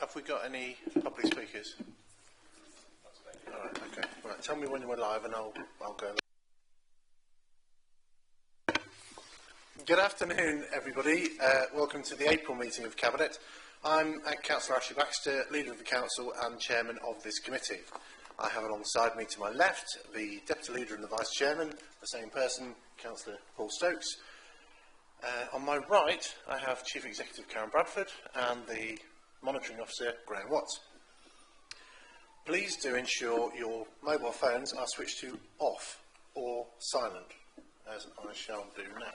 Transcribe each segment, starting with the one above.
Have we got any public speakers? All right, okay. Right, tell me when we're live and I'll go. Good afternoon, everybody. Welcome to the April meeting of Cabinet. I'm Councillor Ashley Baxter, Leader of the Council and Chairman of this committee. I have alongside me to my left the Deputy Leader and the Vice Chairman, the same person, Councillor Paul Stokes. On my right, I have Chief Executive Karen Bradford and the Monitoring Officer, Graham Watts. Please do ensure your mobile phones are switched to off or silent, as I shall do now.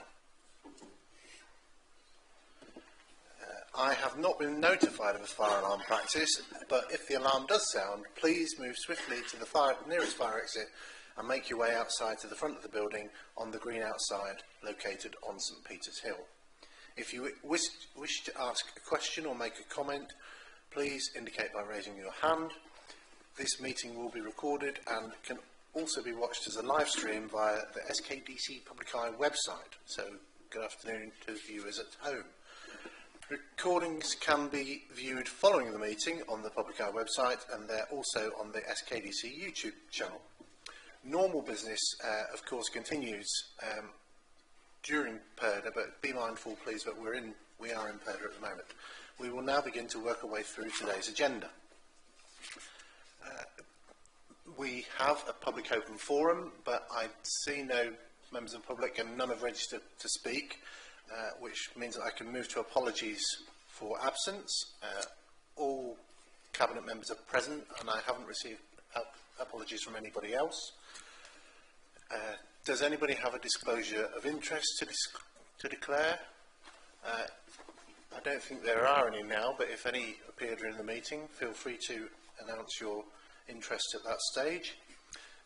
I have not been notified of a fire alarm practice, but if the alarm does sound, please move swiftly to the nearest fire exit and make your way outside to the front of the building on the green outside located on St Peter's Hill. If you wish to ask a question or make a comment, please indicate by raising your hand. This meeting will be recorded and can also be watched as a live stream via the SKDC Public Eye website. So, good afternoon to viewers at home. Recordings can be viewed following the meeting on the Public Eye website, and they're also on the SKDC YouTube channel. Normal business, of course, continues during Purdah, but be mindful, please, that we are in Purdah at the moment. We will now begin to work our way through today's agenda. We have a public open forum, but I see no members of the public and none have registered to speak, which means that I can move to apologies for absence. All Cabinet members are present and I haven't received apologies from anybody else. Does anybody have a disclosure of interest to declare? I don't think there are any now, but if any appear during the meeting, feel free to announce your interest at that stage.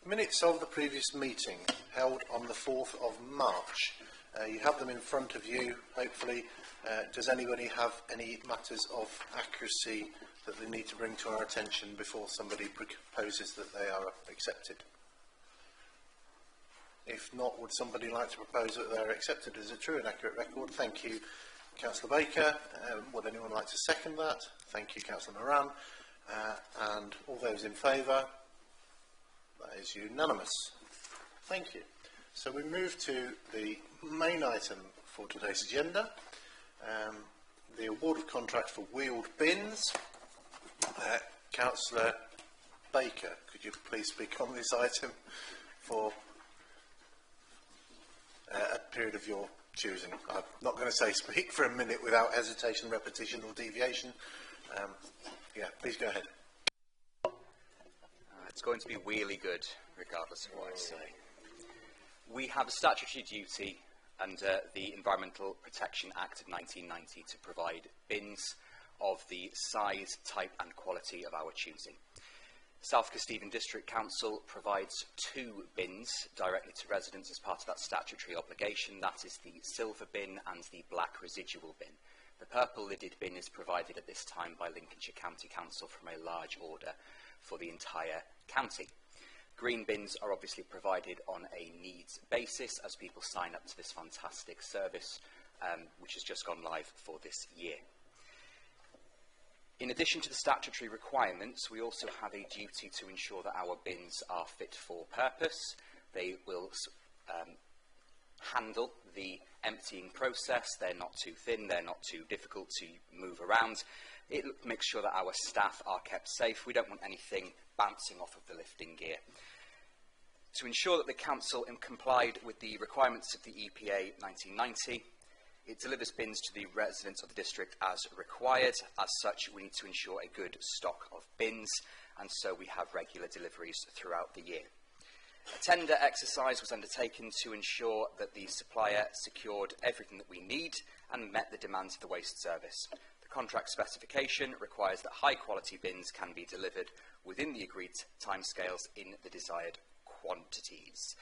Minutes of the previous meeting, held on the 4th of March. You have them in front of you, hopefully. Does anybody have any matters of accuracy that they need to bring to our attention before somebody proposes that they are accepted? If not, would somebody like to propose that they are accepted as a true and accurate record? Thank you, Councillor Baker. Would anyone like to second that? Thank you, Councillor Moran. And all those in favour? That is unanimous. Thank you. So we move to the main item for today's agenda, the award of contract for wheeled bins. Councillor Baker, could you please speak on this item for a period of your choosing? I'm not going to say speak for a minute without hesitation, repetition or deviation. Yeah, please go ahead. It's going to be really good, regardless of what I say. We have a statutory duty under the Environmental Protection Act of 1990 to provide bins of the size, type and quality of our choosing. South Kesteven District Council provides 2 bins directly to residents as part of that statutory obligation. That is the silver bin and the black residual bin. The purple lidded bin is provided at this time by Lincolnshire County Council from a large order for the entire county. Green bins are obviously provided on a needs basis as people sign up to this fantastic service, which has just gone live for this year. In addition to the statutory requirements, we also have a duty to ensure that our bins are fit for purpose. They will handle the emptying process. They're not too thin, they're not too difficult to move around. It makes sure that our staff are kept safe. We don't want anything bouncing off of the lifting gear. To ensure that the Council complied with the requirements of the EPA 1990, it delivers bins to the residents of the district as required. As such, we need to ensure a good stock of bins, and so we have regular deliveries throughout the year. A tender exercise was undertaken to ensure that the supplier secured everything that we need and met the demands of the waste service. The contract specification requires that high-quality bins can be delivered within the agreed timescales in the desired quantities.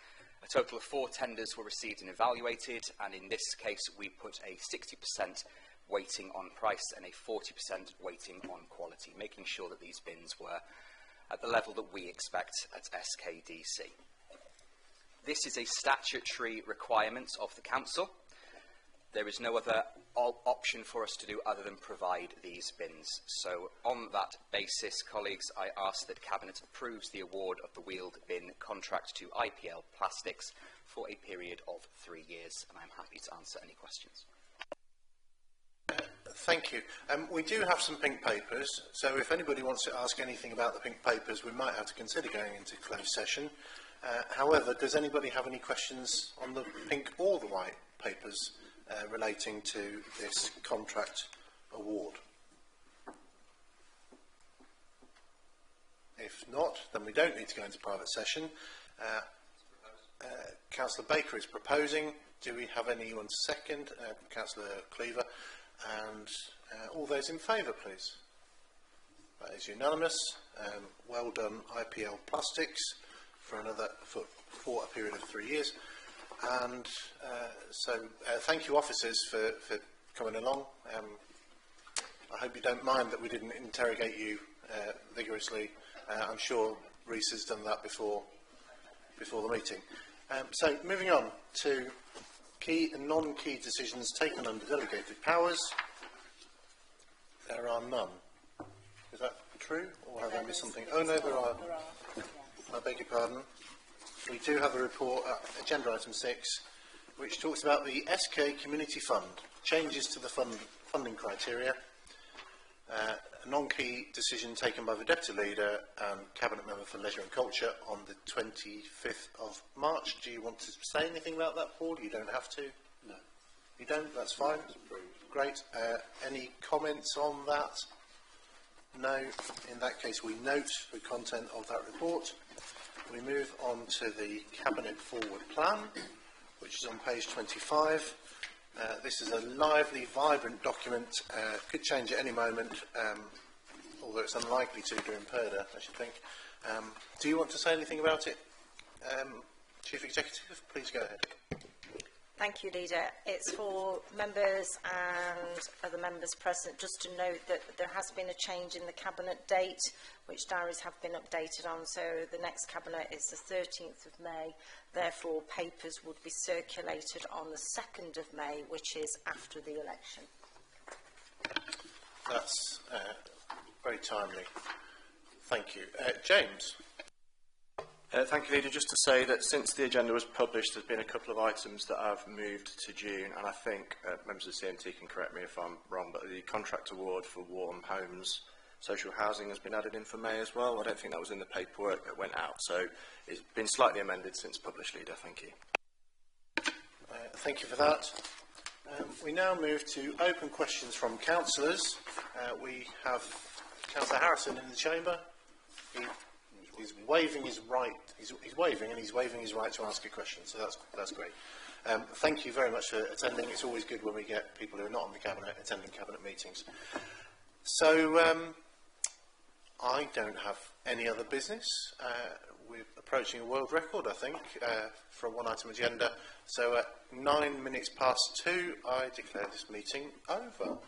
A total of 4 tenders were received and evaluated, and in this case we put a 60% weighting on price and a 40% weighting on quality, making sure that these bins were at the level that we expect at SKDC. This is a statutory requirement of the Council. There is no other option for us to do other than provide these bins. So on that basis, colleagues, I ask that Cabinet approves the award of the wheeled bin contract to IPL Plastics for a period of 3 years, and I'm happy to answer any questions. Thank you. We do have some pink papers, so if anybody wants to ask anything about the pink papers, we might have to consider going into closed session. However, does anybody have any questions on the pink or the white papers relating to this contract award? If not, then we don't need to go into private session. Councillor Baker is proposing. Do we have anyone second? Councillor Cleaver. And all those in favour, please. That is unanimous. Well done, IPL Plastics, for a period of 3 years. And thank you, officers, for coming along. I hope you don't mind that we didn't interrogate you vigorously. I'm sure Reece has done that before the meeting. So, moving on to key and non-key decisions taken under delegated powers. There are none. Is that true, or have I missed something? Oh no, there are. I beg your pardon. We do have a report, agenda item 6, which talks about the SK Community Fund, changes to the funding criteria. A non-key decision taken by the Deputy Leader and Cabinet Member for Leisure and Culture on the 25th of March. Do you want to say anything about that, Paul? You don't have to. No. You don't? That's fine. Great. Any comments on that? No. In that case, we note the content of that report. We move on to the Cabinet Forward Plan, which is on page 25. This is a lively, vibrant document. Could change at any moment, although it's unlikely to during PERDA, I should think. Do you want to say anything about it? Chief Executive, please go ahead. Thank you, Leader. It's for members and other members present just to note that there has been a change in the Cabinet date, which diaries have been updated on. So the next Cabinet is the 13th of May. Therefore, papers would be circulated on the 2nd of May, which is after the election. That's very timely. Thank you. James. Thank you, Leader. Just to say that since the agenda was published, there's been a couple of items that have moved to June, and I think members of the CMT can correct me if I'm wrong, but the contract award for Warm Homes social housing has been added in for May as well. I don't think that was in the paperwork that went out, so it's been slightly amended since published, Leader. Thank you. Thank you for that. We now move to open questions from councillors. We have Councillor Harrison in the chamber. He's waving his right. He's waving, and he's waving his right to ask a question. So that's great. Thank you very much for attending. It's always good when we get people who are not on the cabinet attending cabinet meetings. So I don't have any other business. We're approaching a world record, I think, for a one-item agenda. So at 2:09, I declare this meeting over.